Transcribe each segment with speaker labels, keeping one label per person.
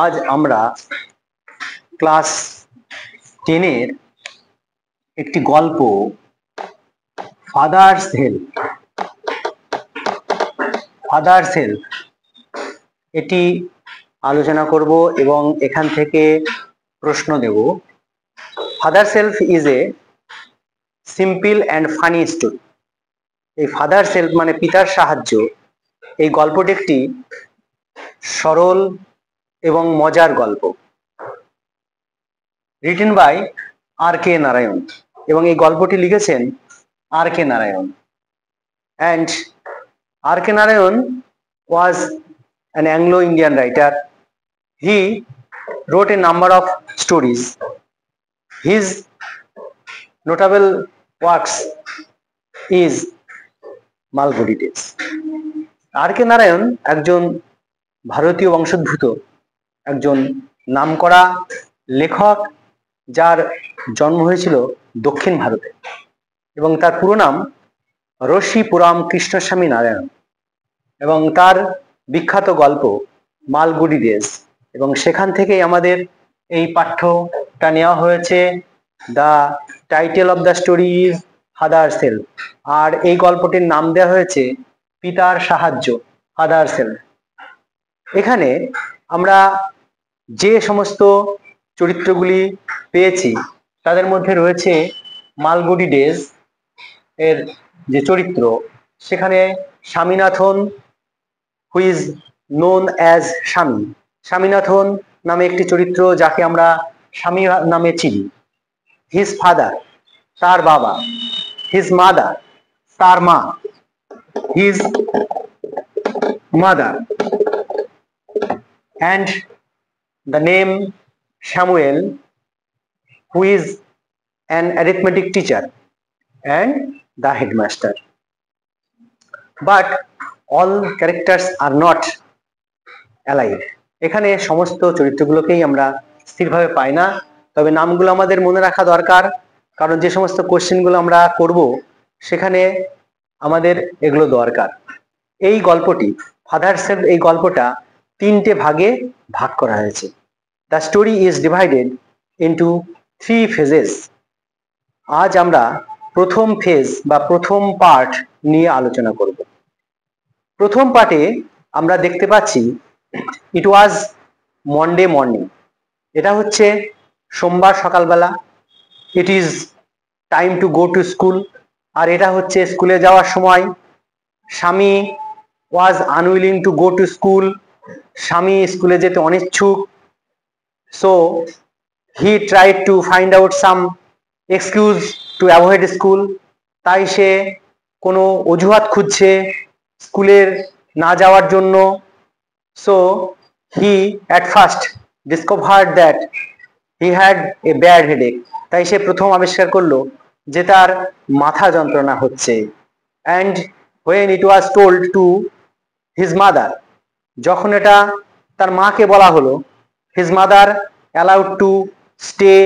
Speaker 1: আজ আমরা ক্লাস 10 একটি গল্প ফাদার্স হেল্প এটি আলোচনা করব এবং এখান থেকে প্রশ্ন দেব। Father's help is a simple and funny story. এই ফাদার্স হেল্প মানে পিতার সাহায্য, এই গল্পটি একটি সরল এবং মজার গল্প, রিটেন বাই আর.কে. নারায়ণ, এবং এই গল্পটি লিখেছেন R K. Narayan. And R K. Narayan was an Anglo-Indian writer. He wrote a number of stories. His notable works is Malgudi days. R K. Narayan একজন ভারতীয় বংশোদ্ভূত একজন নামকরা লেখক, যার জন্ম হয়েছিল দক্ষিণ ভারতে, এবং তার পুরো নাম রশিপুরাম কৃষ্ণস্বামী নারায়ণ, এবং তার বিখ্যাত গল্প মালগুড়ি ডেজ, এবং সেখান থেকেই আমাদের এই পাঠ্যটা নেওয়া হয়েছে। The title of the story is father's help, আর এই গল্পটির নাম দেওয়া হয়েছে পিতার সাহায্য, ফাদার্স হেল্প। এখানে আমরা যে সমস্ত চরিত্রগুলি পেয়েছি তাদের মধ্যে রয়েছে মালগুড়ি ডেজ এর যে চরিত্র, সেখানে Swaminathan, who is known as Swaminathan নামে একটি চরিত্র, যাকে আমরা স্বামী নামে চিনি। হিজ ফাদার, তার বাবা। হিজ মাদার, তার মা। His mother, and the name Samuel, who is an arithmetic teacher and the headmaster. But all characters are not alive. এখানে সমস্ত চরিত্রগুলোকেই আমরা স্থিরভাবে পাই না, তবে নামগুলো আমাদের মনে রাখা দরকার, কারণ যে সমস্ত কোশ্চেনগুলো আমরা করব সেখানে আমাদের এগুলো দরকার। এই গল্পটি ফাদার্স হেল্প, এই গল্পটা 3টে ভাগে ভাগ করা হয়েছে। The story is divided into 3 phases. আজ আমরা প্রথম ফেজ বা প্রথম পার্ট নিয়ে আলোচনা করব। প্রথম পার্টে আমরা দেখতে পাচ্ছি ইট ওয়াজ মন্ডে মর্নিং, এটা হচ্ছে সোমবার সকালবেলা। It is time to go to school, আর এটা হচ্ছে স্কুলে যাওয়ার সময়। Swami was unwilling to go to school, Swami স্কুলে যেতে অনিচ্ছুক। So he tried to find out some excuse to avoid school, তাই সে কোনো অজুহাত খুঁজছে স্কুলের না যাওয়ার জন্য। So he at first discovered that he had a bad headache, তাই সে প্রথম আবিষ্কার করলো যে তার মাথা যন্ত্রণা হচ্ছে। And when it was told to his mother, যখন এটা তার মাকে বলা হলো, his mother allowed to stay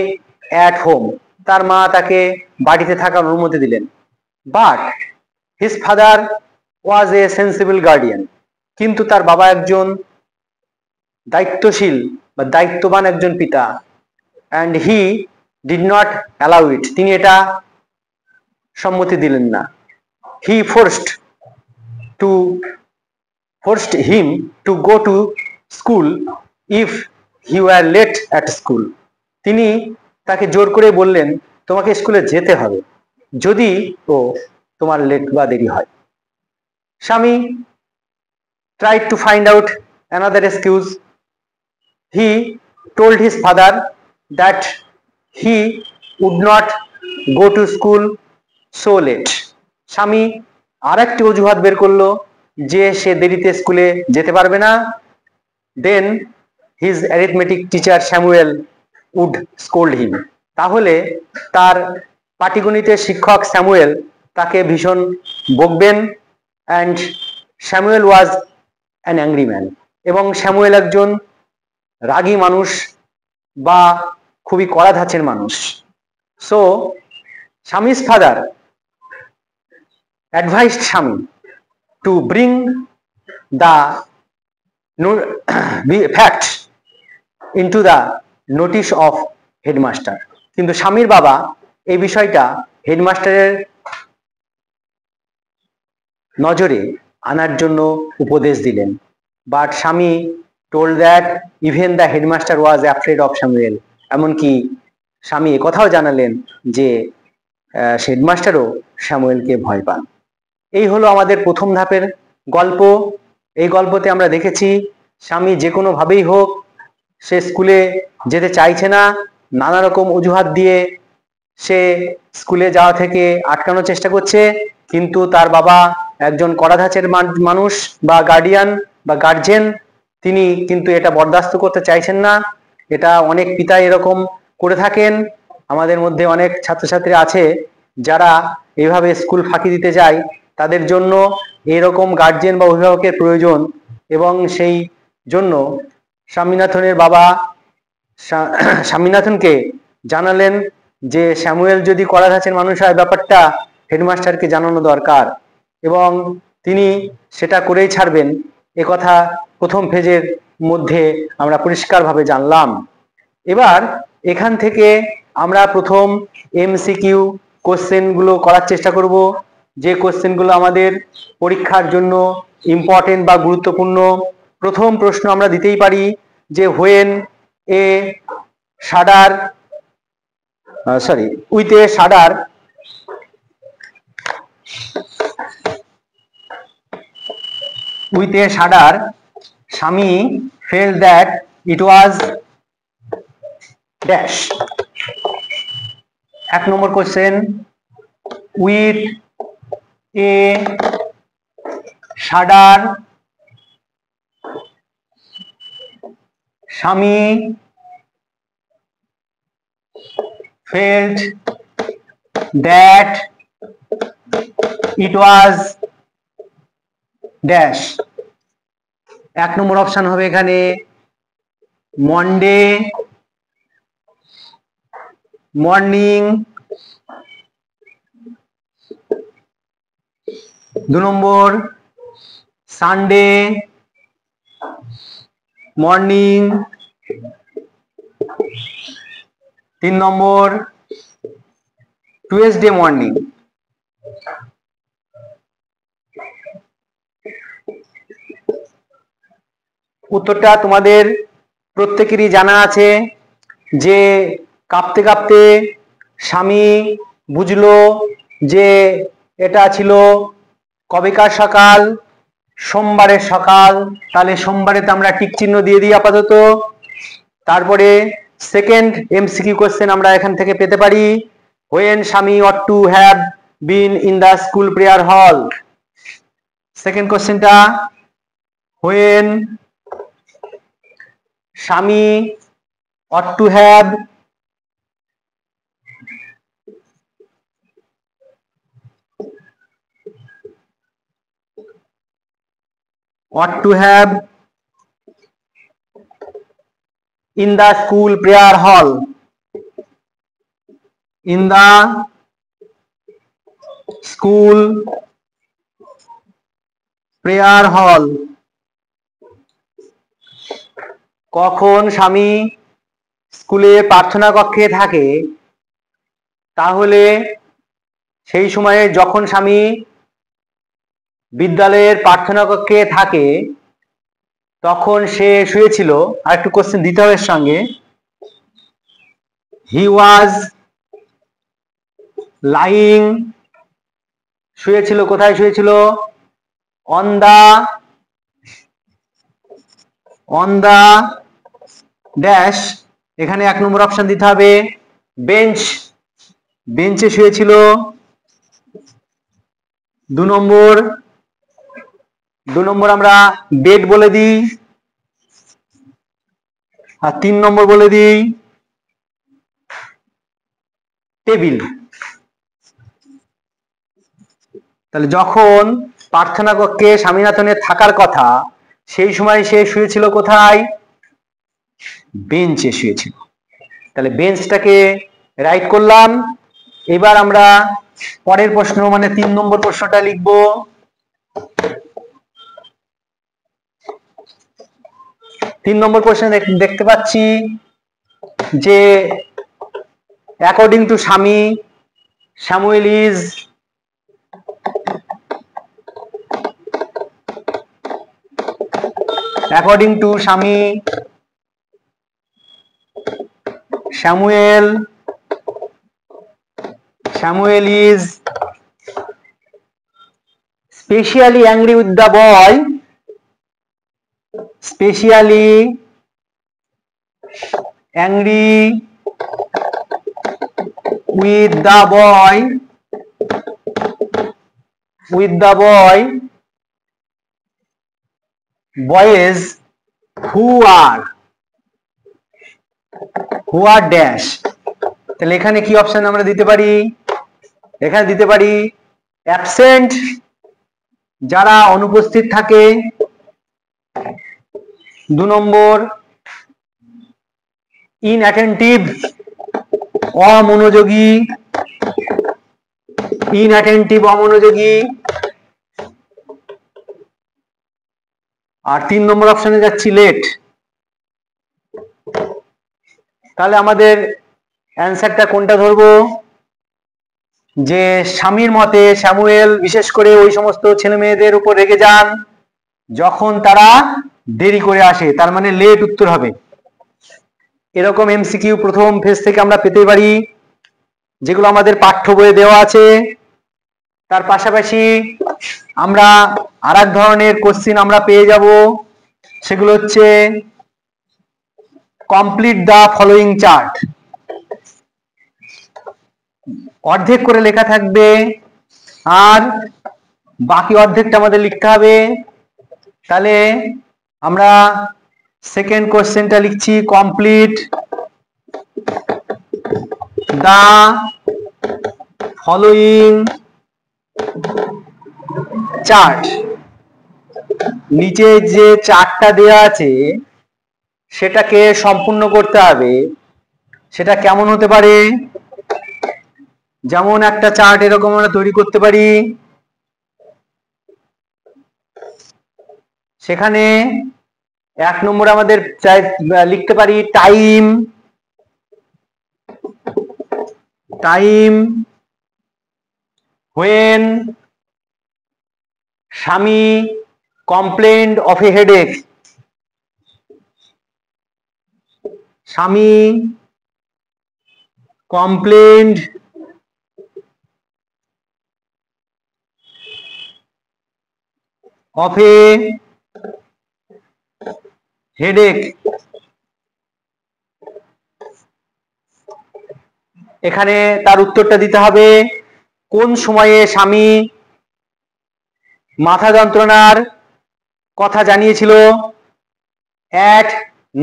Speaker 1: at home, তার মা তাকে বাড়িতে থাকার অনুমতি দিলেন। but his father was a sensible guardian, কিন্তু তার বাবা একজন দায়িত্বশীল বা দায়িত্ববান একজন পিতা। and he did not allow it, তিনি এটা সম্মতি দিলেন না। he forced him to go to school if he were late at school, তিনি তাকে জোর করে বললেন তোমাকে স্কুলে যেতে হবে যদি তোমার লেট বা দেরি হয়। স্বামী tried to find out another excuse. He told his father that he would not go to school so late. স্বামী আরেকটি অজুহাত বের করলো যে সে দেরিতে স্কুলে যেতে পারবে না। Then his arithmetic teacher Samuel would scold him, তাহলে তার পাটিগণিতের শিক্ষক স্যামুয়েল তাকে ভীষণ বকবেন। and Samuel was an angry man, এবং স্যামুয়েল একজন রাগী মানুষ বা খুবই কড়া ধাঁচের মানুষ। so Shami's father advised Shami to bring the fact into the notice of headmaster. কিন্তু স্বামীর বাবা এই বিষয়টা হেডমাস্টারের নজরে আনার জন্য উপদেশ দিলেন। বাট স্বামী told that even the headmaster was afraid of Samuel. এমনকি স্বামী একথাও জানালেন যে হেডমাস্টারও স্যামুয়েলকে ভয় পান। এই হলো আমাদের প্রথম ধাপের গল্প। এই গল্পতে আমরা দেখেছি স্বামী যে কোনো ভাবেই হোক সে স্কুলে যেতে চাইছে না, নানা রকম অজুহাত দিয়ে সে স্কুলে যাওয়া থেকে আটকানোর চেষ্টা করছে, কিন্তু তার বাবা একজন কড়া ধাঁচের মানুষ বা গার্ডিয়ান বা গার্জেন, তিনি কিন্তু এটা বরদাস্ত করতে চাইছেন না। এটা অনেক পিতা এরকম করে থাকেন। আমাদের মধ্যে অনেক ছাত্রছাত্রী আছে যারা এইভাবে স্কুল ফাঁকি দিতে যায়, তাদের জন্য এরকম গার্জেন বা অভিভাবকের প্রয়োজন। এবং সেই জন্য স্বামীনাথনের বাবা স্বামীনাথনকে জানালেন যে স্যামুয়েল যদি কড়া ধাঁচের মানুষ হয় ব্যাপারটা হেডমাস্টারকে জানানো দরকার, এবং তিনি সেটা করেই ছাড়বেন, একথা প্রথম ফেজের মধ্যে আমরা পরিষ্কারভাবে জানলাম। এবার এখান থেকে আমরা প্রথম এমসিকিউ কোশ্চেনগুলো করার চেষ্টা করব, যে কোশ্চেনগুলো আমাদের পরীক্ষার জন্য ইম্পর্টেন্ট বা গুরুত্বপূর্ণ। প্রথম প্রশ্ন আমরা দিতেই পারি যে হোয়েন এ শাডার উইথ এ শাডার স্বামী felt that it was dash. এক নম্বর কোশ্চেন, উইথ এ শাডার স্বামী felt that it was dash. এক নম্বর অপশন হবে এখানে মন্ডে মর্নিং, 2 নম্বর সানডে মর্নিং, 3 নম্বর টুয়েসডে মর্নিং। উত্তরটা তোমাদের প্রত্যেকেরই জানা আছে যে কাঁপতে কাঁপতে স্বামী বুঝলো যে এটা ছিল কবেকার সকাল, সোমবারের সকাল। তাহলে সোমবারে তো আমরা টিক চিহ্ন দিয়ে দিই আপাতত। তারপরে সেকেন্ড এমসিকিউ কোশ্চেন আমরা এখান থেকে পেতে পারি, হোয়েন স্বামী ought to have been in the school prayer hall. Second কোশ্চেনটা, হোয়েন স্বামী ought to have in the school prayer hall. In the school prayer hall. কখন স্বামী স্কুলে প্রার্থনা কক্ষে থাকে, তাহলে সেই সময়ে যখন স্বামী বিদ্যালয়ের প্রার্থনা কক্ষে থাকে তখন সে শুয়েছিল। আর একটু কোশ্চেন দিতে হবে সঙ্গে, হি ওয়াজ লাইং, শুয়েছিল কোথায় শুয়েছিল, অন দা ড্যাশ, এখানে 1 নম্বর অপশন দিতে হবে বেঞ্চ, বেঞ্চে শুয়েছিল। 2 নম্বর আমরা বেড বলে দিই, আর 3 নম্বর বলে দিই টেবিল। তাহলে যখন প্রার্থনা কক্ষে স্বামীনাথনের থাকার কথা সেই সময় সে শুয়েছিল কোথায়, বেঞ্চে শুয়েছিল। তাহলে বেঞ্চটাকে রাইট করলাম। এবার আমরা পরের প্রশ্ন মানে 3 নম্বর প্রশ্নটা লিখব। 3 নম্বর কোশ্চেন দেখতে পাচ্ছি যে অ্যাকর্ডিং টু স্বামী, Samuel is according to Shami, Samuel is specially angry with the boy, specially angry with the boy boys who are dash। তাহলে এখানে কি অপশন আমরা দিতে পারি? এখানে দিতে পারি অ্যাবসেন্ট, যারা অনুপস্থিত থাকে। 2 নম্বর ইনঅ্যাটেন্টিভ, অমনোযোগী, অমনোযোগী। আর 3 নম্বর অপশনে যাচ্ছি লেট। তাহলে আমাদের অ্যান্সারটা কোনটা ধরবো? যে স্বামীর মতে স্যামুয়েল বিশেষ করে ওই সমস্ত ছেলে মেয়েদের উপর রেগে যান যখন তারা দেরি করে আসে, তার মানে লেট উত্তর হবে। এরকম এমসিকিউ প্রথম ফেজ থেকে আমরা পেতে পারি, যেগুলো আমাদের পাঠ্য বইয়ে দেওয়া আছে। তার পাশাপাশি আমরা আরেক ধরনের কোশ্চেন আমরা পেয়ে যাব, সেগুলো হচ্ছে কমপ্লিট দ্য ফলোইং চার্ট। অর্ধেক করে লেখা থাকবে আর বাকি অর্ধেকটা আমাদের লিখতে হবে। তাহলে আমরা সেকেন্ড কোশ্চেনটা লিখছি কমপ্লিট দ্য ফলোইং চার্ট। নিচে যে চার্টটা দেওয়া আছে সেটাকে সম্পূর্ণ করতে হবে। সেটা কেমন হতে পারে? যেমন একটা চার্ট এরকম আমরা তৈরি করতে পারি, সেখানে 1 নম্বরে আমাদের লিখতে পারি টাইম when স্বামী complained of a headache, স্বামী complained of a headache। এখানে তার উত্তরটা দিতে হবে কোন সময়ে স্বামী মাথা যন্ত্রণার কথা জানিয়েছিল। at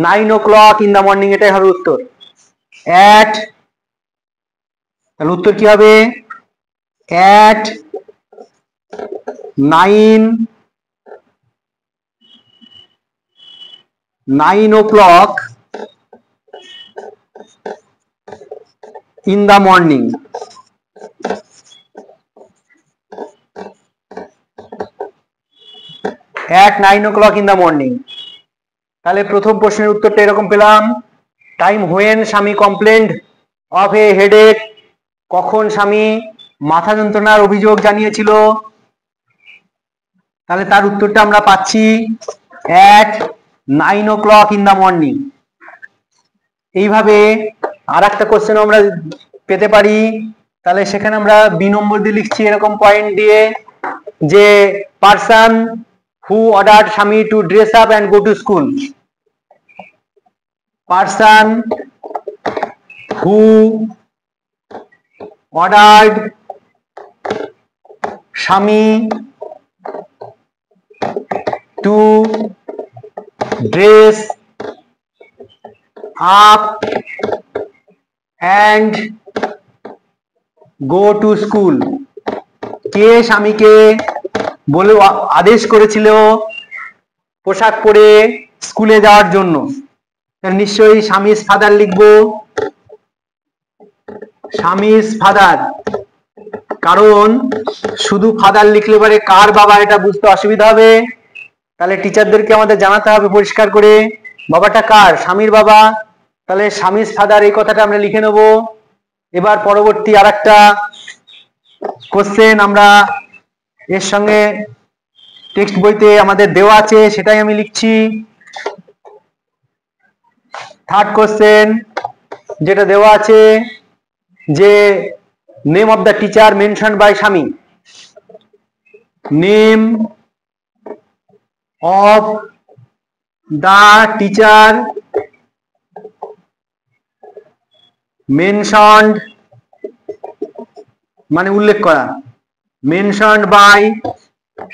Speaker 1: 9 o'clock in the morning, এটাই হবে উত্তর। তাহলে উত্তর কি হবে? at 9 o'clock in the morning। at 9 o'clock in the morning। তাহলে প্রথম প্রশ্নের উত্তরটা এরকম পেলাম, টাইম হোয়েন স্বামী কমপ্লেন্ড অফ এ হেডেক, কখন স্বামী মাথা যন্ত্রণার অভিযোগ জানিয়েছিল। তাহলে তার উত্তরটা আমরা পাচ্ছি at 9 o'clock in the morning। এইভাবে আর একটা কোশ্চেন আমরা পেতে পারি। তাহলে সেখানে আমরা বি নম্বর দিয়ে লিখছি এরকম পয়েন্ট দিয়ে যে person who ordered Shami to dress up and go to school, person who ordered Shami to dress up and go to school। কে স্বামীকে বলে আদেশ করেছিল পোশাক পরে স্কুলে যাওয়ার জন্য? নিশ্চয়ই স্বামীর ফাদার লিখবো, স্বামীর ফাদার, কারণ শুধু ফাদার লিখলে পরে কার বাবা এটা বুঝতে অসুবিধা হবে। তাহলে টিচারদেরকে আমাদের জানাতে হবে পরিষ্কার করে বাবাটা কার? স্বামীর বাবা। তাহলে স্বামীর ফাদার, এই কথাটা আমরা লিখে নেব। এবার পরবর্তী আরেকটা কোশ্চেন আমরা এর সঙ্গে টেক্সট বইতে আমাদের দেওয়া আছে, সেটাই আমি লিখছি। থার্ড কোশ্চেন যেটা দেওয়া আছে যে name of the teacher mention by Swami. Name of the teacher mentioned মানে উল্লেখ করা, মেনশনড বাই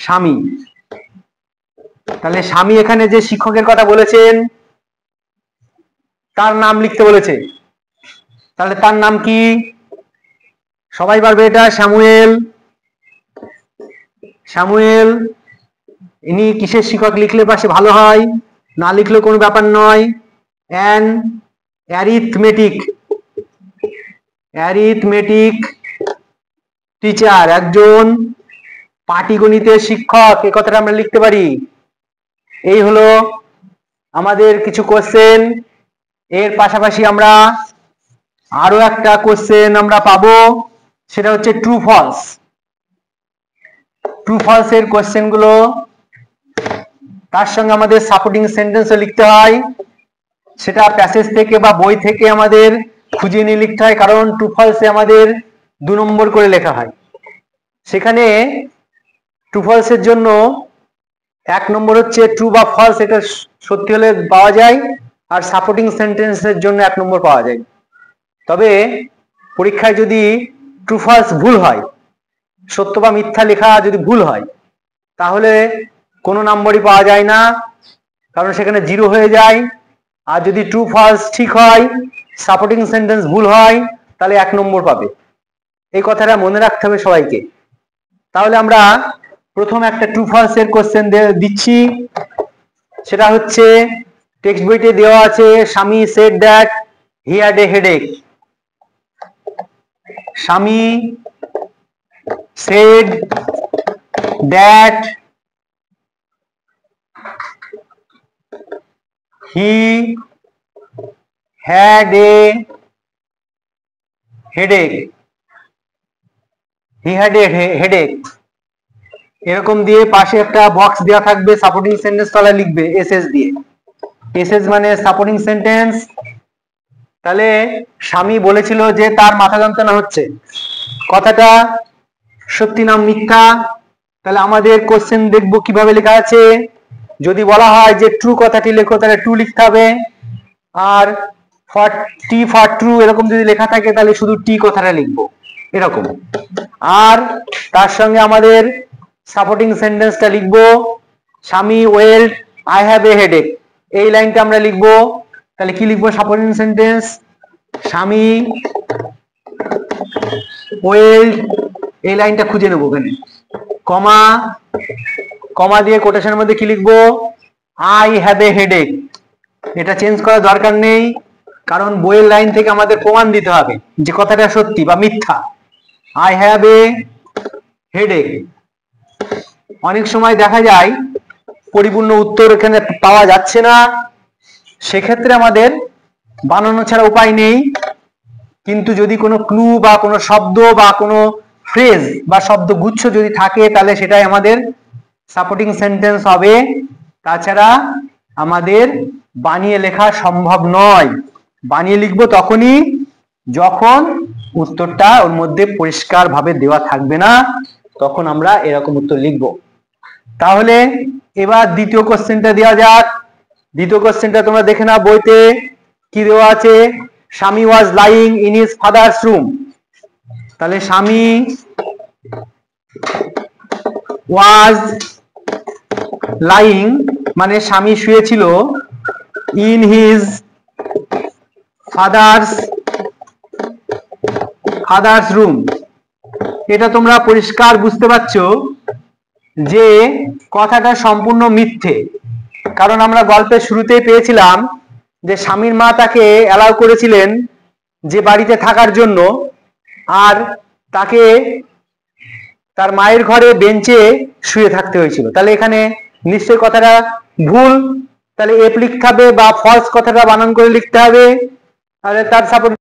Speaker 1: স্বামী। তাহলে স্বামী এখানে যে শিক্ষকের কথা বলেছেন তার নাম লিখতে বলেছে। তাহলে তার নাম কি? সবাই পারবে এটা, স্যামুয়েল। স্যামুয়েল। ইনি কিসের শিক্ষক লিখলে পাশে ভালো হয়, না লিখলেও কোনো ব্যাপার নয়। অ্যান অ্যারিথমেটিক, অ্যারিথমেটিক টিচার, একজন পাটিগণিতের শিক্ষক, এই কথাটা আমরা লিখতে পারি। এই হলো আমাদের কিছু কোশ্চেন। এর পাশাপাশি আমরা আরো একটা কোশ্চেন আমরা পাবো, সেটা হচ্ছে ট্রু ফলস। ট্রু ফলস এর কোশ্চেন গুলো তার সঙ্গে আমাদের সাপোর্টিং সেন্টেন্সও লিখতে হয়। সেটা প্যাসেজ থেকে বা বই থেকে আমাদের খুঁজে নিয়ে লিখতে হয়, কারণ ট্রু ফলসে আমাদের 2 নম্বর করে লেখা হয়। সেখানে ট্রু ফলসের জন্য 1 নম্বর হচ্ছে ট্রু বা ফলস, এটা সত্যি হলে পাওয়া যায়, আর সাপোর্টিং সেন্টেন্সের জন্য 1 নম্বর পাওয়া যায়। তবে পরীক্ষায় যদি ট্রু ফলস ভুল হয়, সত্য বা মিথ্যা লেখা যদি ভুল হয়, তাহলে কোনো নম্বরই পাওয়া যায় না, কারণ সেখানে 0 হয়ে যায়। আর যদি ট্রু ফলস ঠিক হয়, সাপোর্টিং সেন্টেন্স ভুল হয়, তাহলে 1 নম্বর পাবে। এই কথাটা মনে রাখতে হবে সবাইকে। তাহলে আমরা প্রথম একটা ট্রু ফলস এর কোশ্চেন দিচ্ছি। সেটা হচ্ছে টেক্সট বইতে দেওয়া আছে, স্বামী said that he had a headache. স্বামী said that he had a headache. He had a headache. এরকম দিয়ে পাশে একটা বক্স দেওয়া থাকবে, সাপোর্টিং সেন্টেন্স তলায় লিখবে এসএস দিয়ে। এসএস মানে সাপোর্টিং সেন্টেন্স। তাহলে স্বামী বলেছিল যে তার মাথা যন্ত্রণা হচ্ছে, কথাটা সত্যি না মিথ্যা? তাহলে আমাদের কোশ্চেন দেখবো কিভাবে লেখা আছে। যদি বলা হয় যে ট্রু কথাটি লেখো, তাহলে ট্রু লিখতে হবে। আর ফর টি ফর ট্রু এরকম যদি লেখা থাকে, তাহলে শুধু টি কথাটা লিখবো এরকম। আর তার সঙ্গে আমাদের সাপোর্টিং সেন্টেন্সটা লিখবো, স্বামী ওয়েল্ড আই হ্যাভ এ হেডেক, এই লাইনটা আমরা লিখবো। তাহলে কি লিখবো সাপোর্টিং সেন্টেন্স? স্বামী ওয়েল্ড, এই লাইনটা খুঁজে নেবো ওখানে, কমা, কমা দিয়ে কোটেশনের মধ্যে কি লিখবো? I have a headache. এটা চেঞ্জ করার দরকার নেই, কারণ বইয়ের লাইন থেকে আমাদের প্রমাণ দিতে হবে যে কথাটা সত্যি বা মিথ্যা। I have a headache. অনেক সময় দেখা যায় পরিপূর্ণ উত্তর এখানে পাওয়া যাচ্ছে না, সেক্ষেত্রে আমাদের বানানো ছাড়া উপায় নেই। কিন্তু যদি কোনো ক্লু বা কোনো শব্দ বা কোনো ফ্রেজ বা শব্দগুচ্ছ যদি থাকে, তাহলে সেটাই আমাদের সাপোর্টিং সেন্টেন্স হবে। তাছাড়া আমাদের বানিয়ে লেখা সম্ভব নয়। বানিয়ে লিখবো তখনই যখন উত্তরটা ওর মধ্যে পরিষ্কার ভাবে দেওয়া থাকবে না, তখন আমরা এরকম উত্তর লিখবো। তাহলে এবার দ্বিতীয় কোশ্চেনটা দেওয়া যাক। দ্বিতীয় কোশ্চেনটা তোমরা দেখে নাও বইতে কি দেওয়া আছে। স্বামী was lying in his father's room. তাহলে স্বামী ওয়াজ লাইং মানে স্বামী শুয়েছিল, ইন হিজ ফাদার্স রুম। এটা তোমরা পরিষ্কার বুঝতে পারছো যে কথাটা সম্পূর্ণ মিথ্যে, কারণ আমরা গল্পের শুরুতেই পেয়েছিলাম যে স্বামীর মা তাকে অ্যালাউ করেছিলেন যে বাড়িতে থাকার জন্য, আর তাকে তার মায়ের ঘরে বেঞ্চে শুয়ে থাকতে হয়েছিল। তাহলে এখানে নিশ্চয়ই কথাটা ভুল। তাহলে এফ লিখতে হবে বা ফলস কথাটা বানান করে লিখতে হবে, তাহলে তার সাপোর্ট